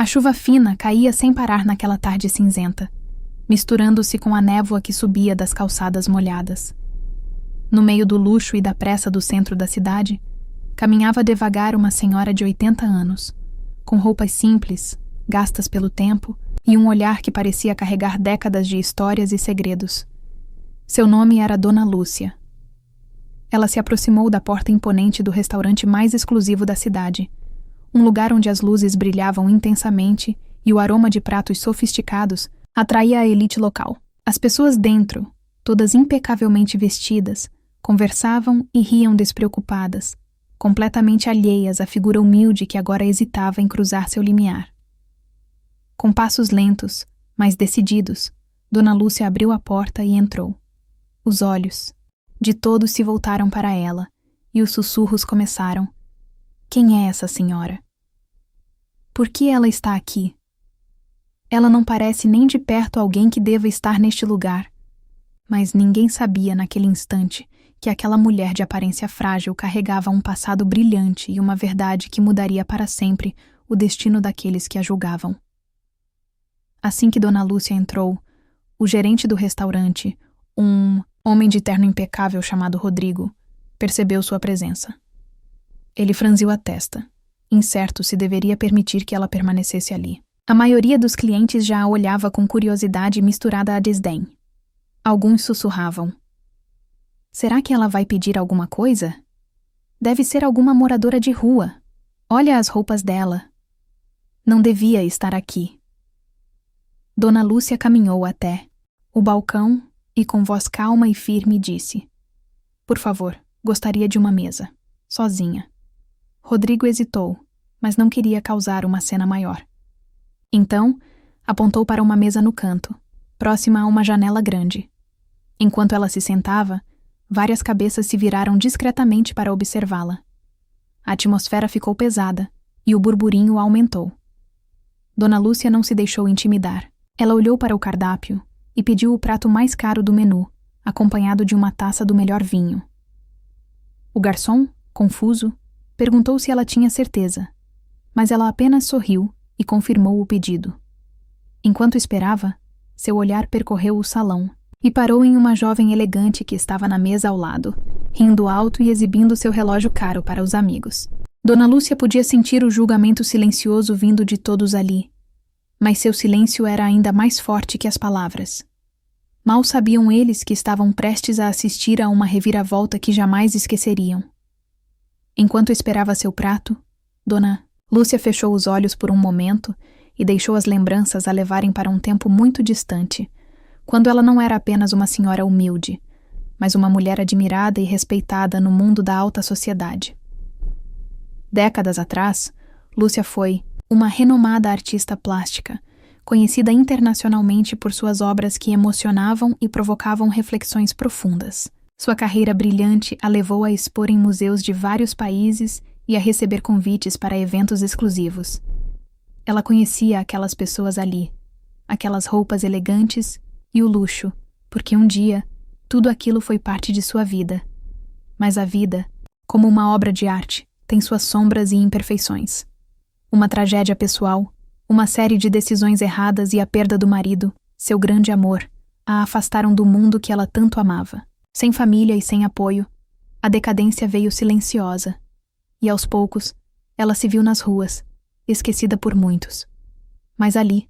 A chuva fina caía sem parar naquela tarde cinzenta, misturando-se com a névoa que subia das calçadas molhadas. No meio do luxo e da pressa do centro da cidade, caminhava devagar uma senhora de 80 anos, com roupas simples, gastas pelo tempo, e um olhar que parecia carregar décadas de histórias e segredos. Seu nome era Dona Lúcia. Ela se aproximou da porta imponente do restaurante mais exclusivo da cidade, um lugar onde as luzes brilhavam intensamente e o aroma de pratos sofisticados atraía a elite local. As pessoas dentro, todas impecavelmente vestidas, conversavam e riam despreocupadas, completamente alheias à figura humilde que agora hesitava em cruzar seu limiar. Com passos lentos, mas decididos, Dona Lúcia abriu a porta e entrou. Os olhos de todos se voltaram para ela, e os sussurros começaram. Quem é essa senhora? Por que ela está aqui? Ela não parece nem de perto alguém que deva estar neste lugar. Mas ninguém sabia naquele instante que aquela mulher de aparência frágil carregava um passado brilhante e uma verdade que mudaria para sempre o destino daqueles que a julgavam. Assim que Dona Lúcia entrou, o gerente do restaurante, um homem de terno impecável chamado Rodrigo, percebeu sua presença. Ele franziu a testa, incerto se deveria permitir que ela permanecesse ali. A maioria dos clientes já a olhava com curiosidade misturada a desdém. Alguns sussurravam. Será que ela vai pedir alguma coisa? Deve ser alguma moradora de rua. Olha as roupas dela. Não devia estar aqui. Dona Lúcia caminhou até o balcão e com voz calma e firme disse: Por favor, gostaria de uma mesa, sozinha. Rodrigo hesitou, mas não queria causar uma cena maior. Então, apontou para uma mesa no canto, próxima a uma janela grande. Enquanto ela se sentava, várias cabeças se viraram discretamente para observá-la. A atmosfera ficou pesada e o burburinho aumentou. Dona Lúcia não se deixou intimidar. Ela olhou para o cardápio e pediu o prato mais caro do menu, acompanhado de uma taça do melhor vinho. O garçom, confuso, perguntou se ela tinha certeza, mas ela apenas sorriu e confirmou o pedido. Enquanto esperava, seu olhar percorreu o salão e parou em uma jovem elegante que estava na mesa ao lado, rindo alto e exibindo seu relógio caro para os amigos. Dona Lúcia podia sentir o julgamento silencioso vindo de todos ali, mas seu silêncio era ainda mais forte que as palavras. Mal sabiam eles que estavam prestes a assistir a uma reviravolta que jamais esqueceriam. Enquanto esperava seu prato, Dona Lúcia fechou os olhos por um momento e deixou as lembranças a levarem para um tempo muito distante, quando ela não era apenas uma senhora humilde, mas uma mulher admirada e respeitada no mundo da alta sociedade. Décadas atrás, Lúcia foi uma renomada artista plástica, conhecida internacionalmente por suas obras que emocionavam e provocavam reflexões profundas. Sua carreira brilhante a levou a expor em museus de vários países e a receber convites para eventos exclusivos. Ela conhecia aquelas pessoas ali, aquelas roupas elegantes e o luxo, porque um dia tudo aquilo foi parte de sua vida. Mas a vida, como uma obra de arte, tem suas sombras e imperfeições. Uma tragédia pessoal, uma série de decisões erradas e a perda do marido, seu grande amor, a afastaram do mundo que ela tanto amava. Sem família e sem apoio, a decadência veio silenciosa, e aos poucos, ela se viu nas ruas, esquecida por muitos. Mas ali,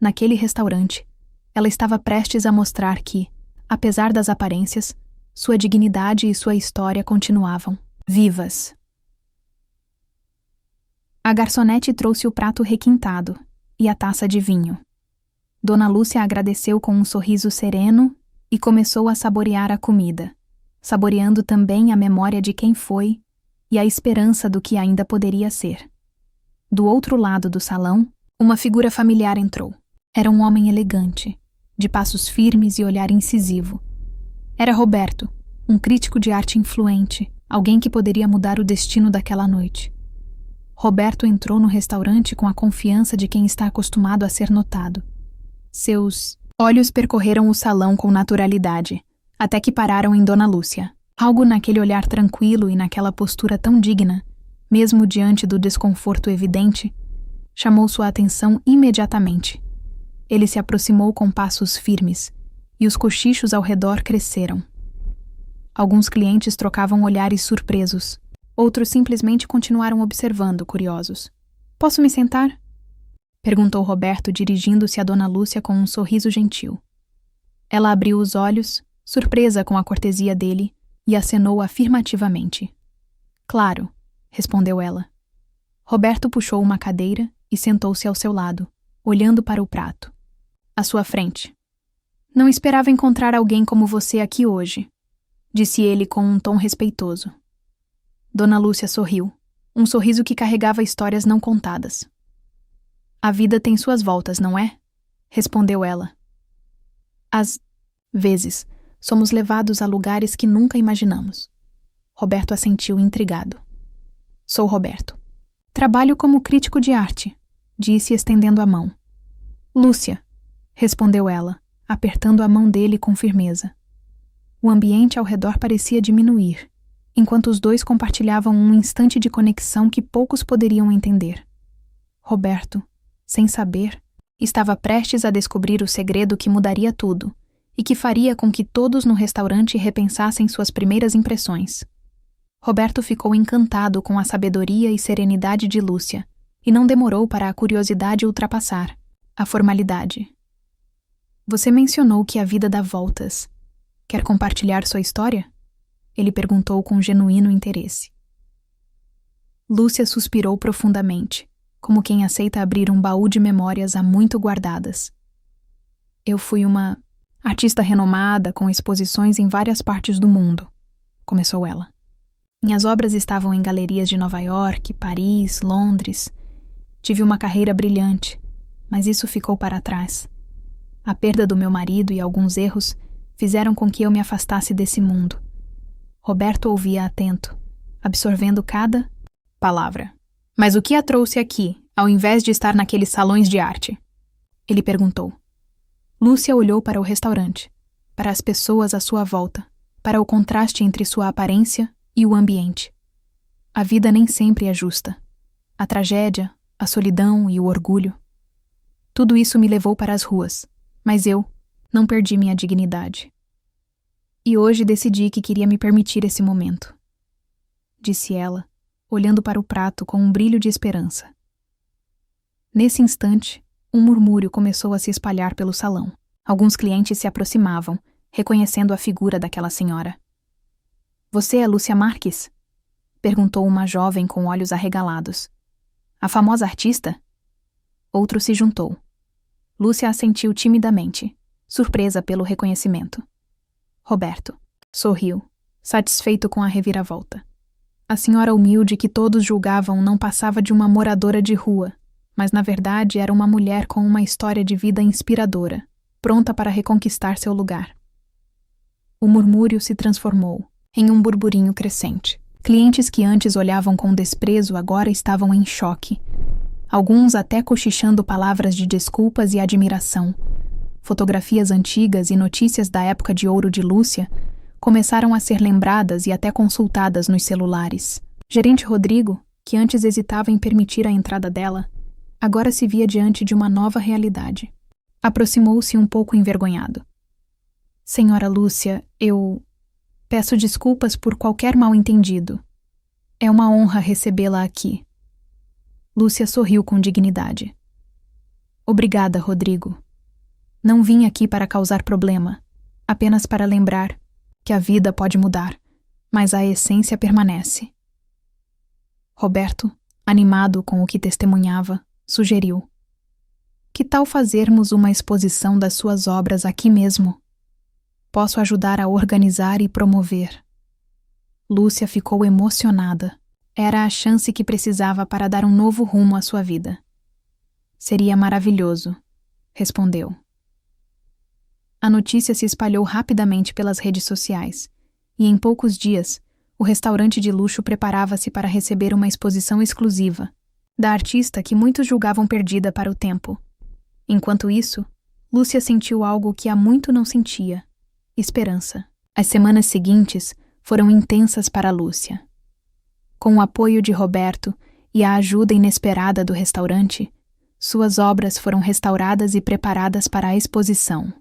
naquele restaurante, ela estava prestes a mostrar que, apesar das aparências, sua dignidade e sua história continuavam vivas. A garçonete trouxe o prato requintado e a taça de vinho. Dona Lúcia agradeceu com um sorriso sereno e começou a saborear a comida, saboreando também a memória de quem foi e a esperança do que ainda poderia ser. Do outro lado do salão, uma figura familiar entrou. Era um homem elegante, de passos firmes e olhar incisivo. Era Roberto, um crítico de arte influente, alguém que poderia mudar o destino daquela noite. Roberto entrou no restaurante com a confiança de quem está acostumado a ser notado. Seus olhos percorreram o salão com naturalidade, até que pararam em Dona Lúcia. Algo naquele olhar tranquilo e naquela postura tão digna, mesmo diante do desconforto evidente, chamou sua atenção imediatamente. Ele se aproximou com passos firmes, e os cochichos ao redor cresceram. Alguns clientes trocavam olhares surpresos. Outros simplesmente continuaram observando, curiosos. "Posso me sentar?" perguntou Roberto, dirigindo-se a Dona Lúcia com um sorriso gentil. Ela abriu os olhos, surpresa com a cortesia dele, e acenou afirmativamente. "Claro", respondeu ela. Roberto puxou uma cadeira e sentou-se ao seu lado, olhando para o prato. À sua frente. "Não esperava encontrar alguém como você aqui hoje", disse ele com um tom respeitoso. Dona Lúcia sorriu, um sorriso que carregava histórias não contadas. "A vida tem suas voltas, não é?", respondeu ela. "Às vezes, somos levados a lugares que nunca imaginamos." Roberto assentiu intrigado. "Sou Roberto. Trabalho como crítico de arte", disse estendendo a mão. "Lúcia", respondeu ela, apertando a mão dele com firmeza. O ambiente ao redor parecia diminuir, enquanto os dois compartilhavam um instante de conexão que poucos poderiam entender. Roberto, sem saber, estava prestes a descobrir o segredo que mudaria tudo e que faria com que todos no restaurante repensassem suas primeiras impressões. Roberto ficou encantado com a sabedoria e serenidade de Lúcia e não demorou para a curiosidade ultrapassar a formalidade. "Você mencionou que a vida dá voltas. Quer compartilhar sua história?" ele perguntou com genuíno interesse. Lúcia suspirou profundamente, como quem aceita abrir um baú de memórias há muito guardadas. "Eu fui uma artista renomada com exposições em várias partes do mundo", começou ela. "Minhas obras estavam em galerias de Nova York, Paris, Londres. Tive uma carreira brilhante, mas isso ficou para trás. A perda do meu marido e alguns erros fizeram com que eu me afastasse desse mundo." Roberto ouvia atento, absorvendo cada palavra. "Mas o que a trouxe aqui, ao invés de estar naqueles salões de arte?" ele perguntou. Lúcia olhou para o restaurante, para as pessoas à sua volta, para o contraste entre sua aparência e o ambiente. A vida nem sempre é justa. A tragédia, a solidão e o orgulho. Tudo isso me levou para as ruas, mas eu não perdi minha dignidade. E hoje decidi que queria me permitir esse momento", disse ela, olhando para o prato com um brilho de esperança. Nesse instante, um murmúrio começou a se espalhar pelo salão. Alguns clientes se aproximavam, reconhecendo a figura daquela senhora. "Você é Lúcia Marques?", perguntou uma jovem com olhos arregalados. "A famosa artista?" Outro se juntou. Lúcia assentiu timidamente, surpresa pelo reconhecimento. Roberto sorriu, satisfeito com a reviravolta. A senhora humilde que todos julgavam não passava de uma moradora de rua, mas na verdade era uma mulher com uma história de vida inspiradora, pronta para reconquistar seu lugar. O murmúrio se transformou em um burburinho crescente. Clientes que antes olhavam com desprezo agora estavam em choque, alguns até cochichando palavras de desculpas e admiração. Fotografias antigas e notícias da época de ouro de Lúcia começaram a ser lembradas e até consultadas nos celulares. Gerente Rodrigo, que antes hesitava em permitir a entrada dela, agora se via diante de uma nova realidade. Aproximou-se um pouco envergonhado. "Senhora Lúcia, eu peço desculpas por qualquer mal-entendido. É uma honra recebê-la aqui." Lúcia sorriu com dignidade. "Obrigada, Rodrigo. Não vim aqui para causar problema, apenas para lembrar que a vida pode mudar, mas a essência permanece." Roberto, animado com o que testemunhava, sugeriu: "Que tal fazermos uma exposição das suas obras aqui mesmo? Posso ajudar a organizar e promover." Lúcia ficou emocionada. Era a chance que precisava para dar um novo rumo à sua vida. "Seria maravilhoso", respondeu. A notícia se espalhou rapidamente pelas redes sociais, e em poucos dias, o restaurante de luxo preparava-se para receber uma exposição exclusiva, da artista que muitos julgavam perdida para o tempo. Enquanto isso, Lúcia sentiu algo que há muito não sentia: esperança. As semanas seguintes foram intensas para Lúcia. Com o apoio de Roberto e a ajuda inesperada do restaurante, Suas obras foram restauradas e preparadas para a exposição.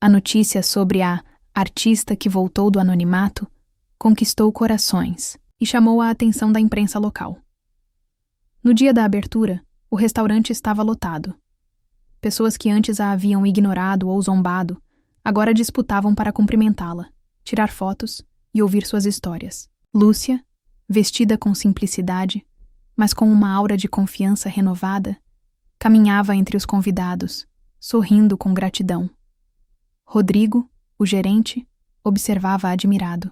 A notícia sobre a artista que voltou do anonimato conquistou corações e chamou a atenção da imprensa local. No dia da abertura, o restaurante estava lotado. Pessoas que antes a haviam ignorado ou zombado, agora disputavam para cumprimentá-la, tirar fotos e ouvir suas histórias. Lúcia, vestida com simplicidade, mas com uma aura de confiança renovada, caminhava entre os convidados, sorrindo com gratidão. Rodrigo, o gerente, observava admirado.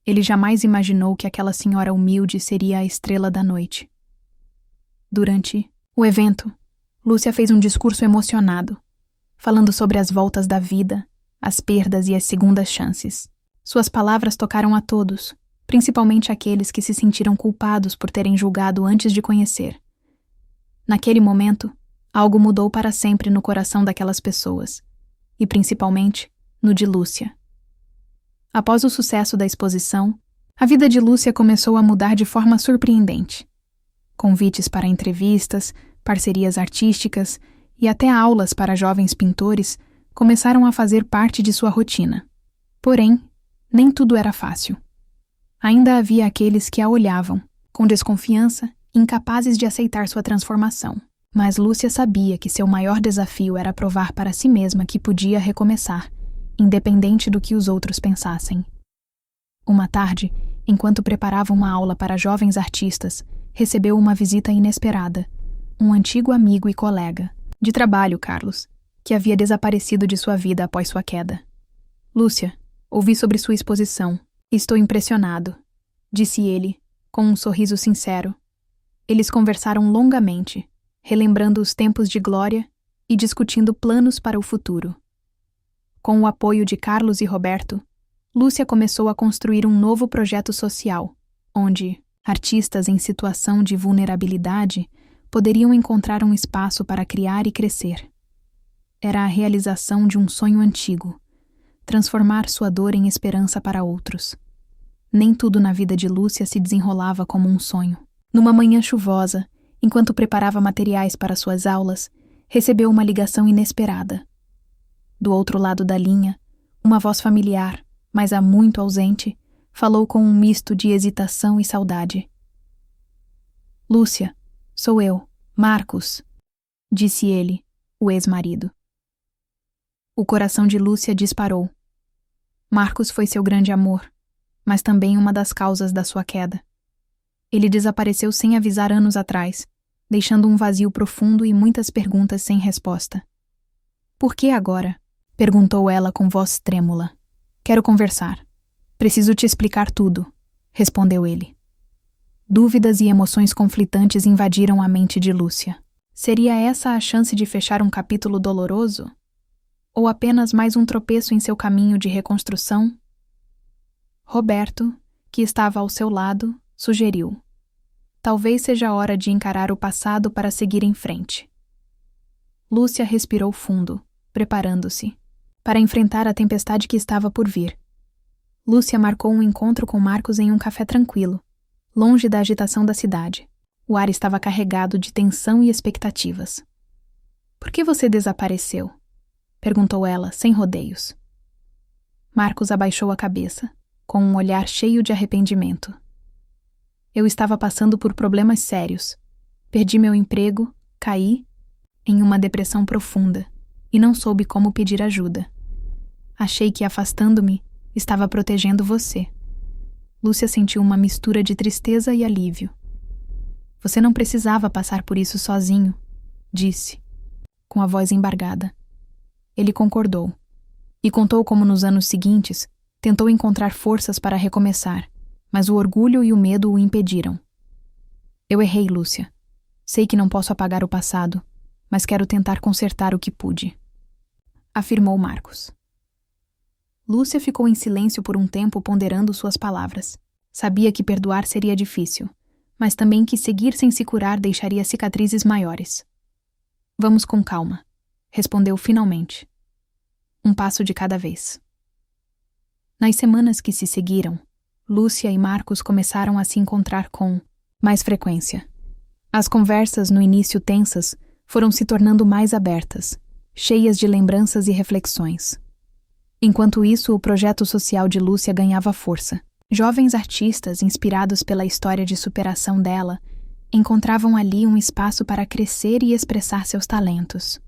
Ele jamais imaginou que aquela senhora humilde seria a estrela da noite. Durante o evento, Lúcia fez um discurso emocionado, falando sobre as voltas da vida, as perdas e as segundas chances. Suas palavras tocaram a todos, principalmente aqueles que se sentiram culpados por terem julgado antes de conhecer. Naquele momento, algo mudou para sempre no coração daquelas pessoas, e principalmente no de Lúcia. Após o sucesso da exposição, a vida de Lúcia começou a mudar de forma surpreendente. Convites para entrevistas, parcerias artísticas e até aulas para jovens pintores começaram a fazer parte de sua rotina. Porém, nem tudo era fácil. Ainda havia aqueles que a olhavam, com desconfiança, incapazes de aceitar sua transformação. Mas Lúcia sabia que seu maior desafio era provar para si mesma que podia recomeçar, independente do que os outros pensassem. Uma tarde, enquanto preparava uma aula para jovens artistas, recebeu uma visita inesperada. Um antigo amigo e colega, de trabalho, Carlos, que havia desaparecido de sua vida após sua queda. Lúcia, ouvi sobre sua exposição. Estou impressionado, disse ele, com um sorriso sincero. Eles conversaram longamente, relembrando os tempos de glória e discutindo planos para o futuro. Com o apoio de Carlos e Roberto, Lúcia começou a construir um novo projeto social, onde artistas em situação de vulnerabilidade poderiam encontrar um espaço para criar e crescer. Era a realização de um sonho antigo, transformar sua dor em esperança para outros. Nem tudo na vida de Lúcia se desenrolava como um sonho. Numa manhã chuvosa, enquanto preparava materiais para suas aulas, recebeu uma ligação inesperada. Do outro lado da linha, uma voz familiar, mas há muito ausente, falou com um misto de hesitação e saudade. Lúcia, sou eu, Marcos, disse ele, o ex-marido. O coração de Lúcia disparou. Marcos foi seu grande amor, mas também uma das causas da sua queda. Ele desapareceu sem avisar anos atrás, deixando um vazio profundo e muitas perguntas sem resposta. Por que agora? Perguntou ela com voz trêmula. Quero conversar. Preciso te explicar tudo, respondeu ele. Dúvidas e emoções conflitantes invadiram a mente de Lúcia. Seria essa a chance de fechar um capítulo doloroso? Ou apenas mais um tropeço em seu caminho de reconstrução? Roberto, que estava ao seu lado, sugeriu. Talvez seja a hora de encarar o passado para seguir em frente. Lúcia respirou fundo, preparando-se para enfrentar a tempestade que estava por vir. Lúcia marcou um encontro com Marcos em um café tranquilo, longe da agitação da cidade. O ar estava carregado de tensão e expectativas. Por que você desapareceu? Perguntou ela, sem rodeios. Marcos abaixou a cabeça, com um olhar cheio de arrependimento. Eu estava passando por problemas sérios. Perdi meu emprego, caí em uma depressão profunda e não soube como pedir ajuda. Achei que, afastando-me, estava protegendo você. Lúcia sentiu uma mistura de tristeza e alívio. Você não precisava passar por isso sozinho, disse, com a voz embargada. Ele concordou e contou como nos anos seguintes tentou encontrar forças para recomeçar, mas o orgulho e o medo o impediram. Eu errei, Lúcia. Sei que não posso apagar o passado, mas quero tentar consertar o que pude, afirmou Marcos. Lúcia ficou em silêncio por um tempo ponderando suas palavras. Sabia que perdoar seria difícil, mas também que seguir sem se curar deixaria cicatrizes maiores. Vamos com calma, respondeu finalmente. Um passo de cada vez. Nas semanas que se seguiram, Lúcia e Marcos começaram a se encontrar com mais frequência. As conversas, no início tensas, foram se tornando mais abertas, cheias de lembranças e reflexões. Enquanto isso, o projeto social de Lúcia ganhava força. Jovens artistas, inspirados pela história de superação dela, encontravam ali um espaço para crescer e expressar seus talentos.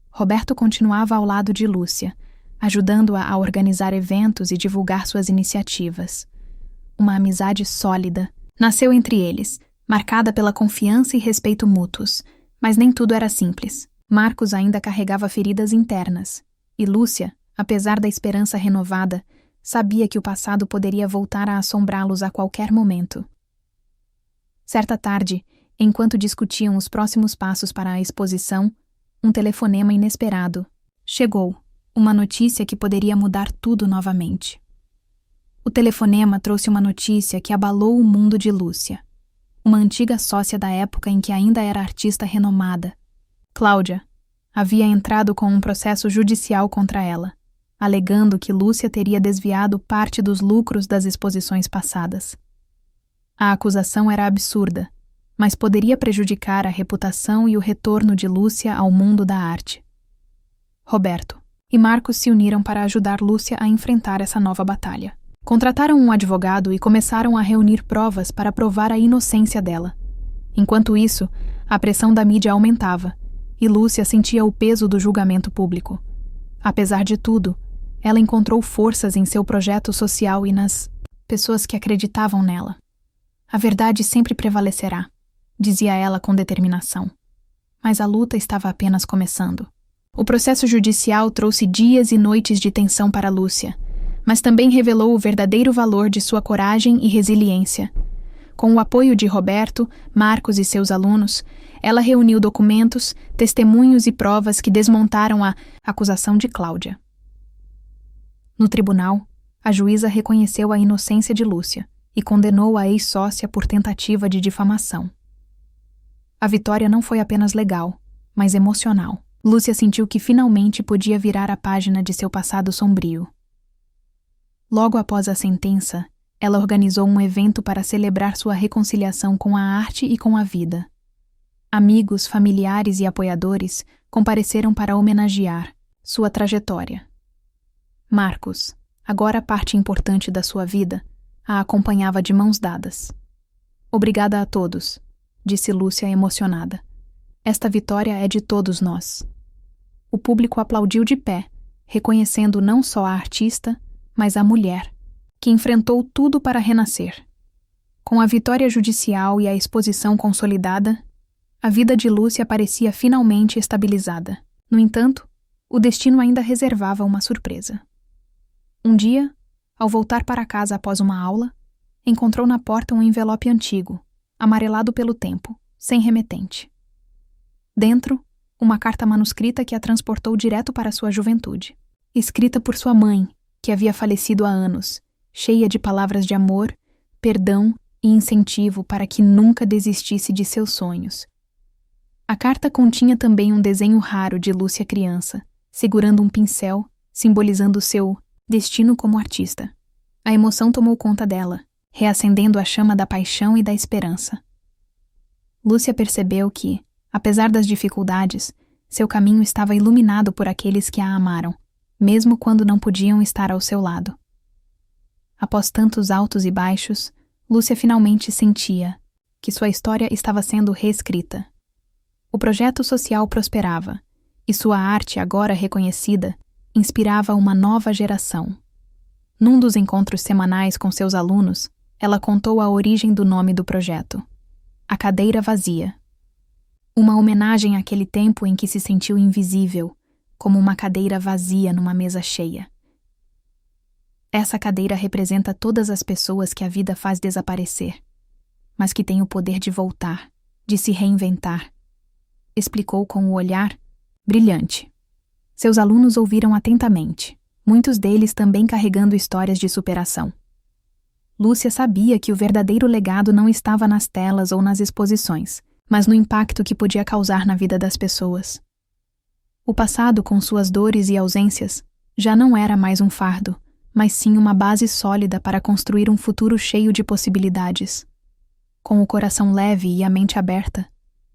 Roberto continuava ao lado de Lúcia, ajudando-a a organizar eventos e divulgar suas iniciativas. Uma amizade sólida nasceu entre eles, marcada pela confiança e respeito mútuos, mas nem tudo era simples. Marcos ainda carregava feridas internas, e Lúcia, apesar da esperança renovada, sabia que o passado poderia voltar a assombrá-los a qualquer momento. Certa tarde, enquanto discutiam os próximos passos para a exposição, um telefonema inesperado chegou, uma notícia que poderia mudar tudo novamente. O telefonema trouxe uma notícia que abalou o mundo de Lúcia. Uma antiga sócia da época em que ainda era artista renomada, Cláudia, havia entrado com um processo judicial contra ela, alegando que Lúcia teria desviado parte dos lucros das exposições passadas. A acusação era absurda, mas poderia prejudicar a reputação e o retorno de Lúcia ao mundo da arte. Roberto e Marcos se uniram para ajudar Lúcia a enfrentar essa nova batalha. Contrataram um advogado e começaram a reunir provas para provar a inocência dela. Enquanto isso, a pressão da mídia aumentava, e Lúcia sentia o peso do julgamento público. Apesar de tudo, ela encontrou forças em seu projeto social e nas pessoas que acreditavam nela. A verdade sempre prevalecerá, dizia ela com determinação. Mas a luta estava apenas começando. O processo judicial trouxe dias e noites de tensão para Lúcia, mas também revelou o verdadeiro valor de sua coragem e resiliência. Com o apoio de Roberto, Marcos e seus alunos, ela reuniu documentos, testemunhos e provas que desmontaram a acusação de Cláudia. No tribunal, a juíza reconheceu a inocência de Lúcia e condenou a ex-sócia por tentativa de difamação. A vitória não foi apenas legal, mas emocional. Lúcia sentiu que finalmente podia virar a página de seu passado sombrio. Logo após a sentença, ela organizou um evento para celebrar sua reconciliação com a arte e com a vida. Amigos, familiares e apoiadores compareceram para homenagear sua trajetória. Marcos, agora parte importante da sua vida, a acompanhava de mãos dadas. Obrigada a todos, disse Lúcia emocionada. Esta vitória é de todos nós. O público aplaudiu de pé, reconhecendo não só a artista, mas a mulher, que enfrentou tudo para renascer. Com a vitória judicial e a exposição consolidada, a vida de Lúcia parecia finalmente estabilizada. No entanto, o destino ainda reservava uma surpresa. Um dia, ao voltar para casa após uma aula, encontrou na porta um envelope antigo, amarelado pelo tempo, sem remetente. Dentro, uma carta manuscrita que a transportou direto para sua juventude, escrita por sua mãe, que havia falecido há anos, cheia de palavras de amor, perdão e incentivo para que nunca desistisse de seus sonhos. A carta continha também um desenho raro de Lúcia criança, segurando um pincel, simbolizando seu destino como artista. A emoção tomou conta dela, reacendendo a chama da paixão e da esperança. Lúcia percebeu que, apesar das dificuldades, seu caminho estava iluminado por aqueles que a amaram, mesmo quando não podiam estar ao seu lado. Após tantos altos e baixos, Lúcia finalmente sentia que sua história estava sendo reescrita. O projeto social prosperava, e sua arte, agora reconhecida, inspirava uma nova geração. Num dos encontros semanais com seus alunos, ela contou a origem do nome do projeto: A Cadeira Vazia. Uma homenagem àquele tempo em que se sentiu invisível, como uma cadeira vazia numa mesa cheia. Essa cadeira representa todas as pessoas que a vida faz desaparecer, mas que têm o poder de voltar, de se reinventar, explicou com o olhar brilhante. Seus alunos ouviram atentamente, muitos deles também carregando histórias de superação. Lúcia sabia que o verdadeiro legado não estava nas telas ou nas exposições, mas no impacto que podia causar na vida das pessoas. O passado, com suas dores e ausências, já não era mais um fardo, mas sim uma base sólida para construir um futuro cheio de possibilidades. Com o coração leve e a mente aberta,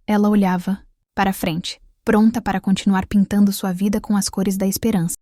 ela olhava para frente, pronta para continuar pintando sua vida com as cores da esperança.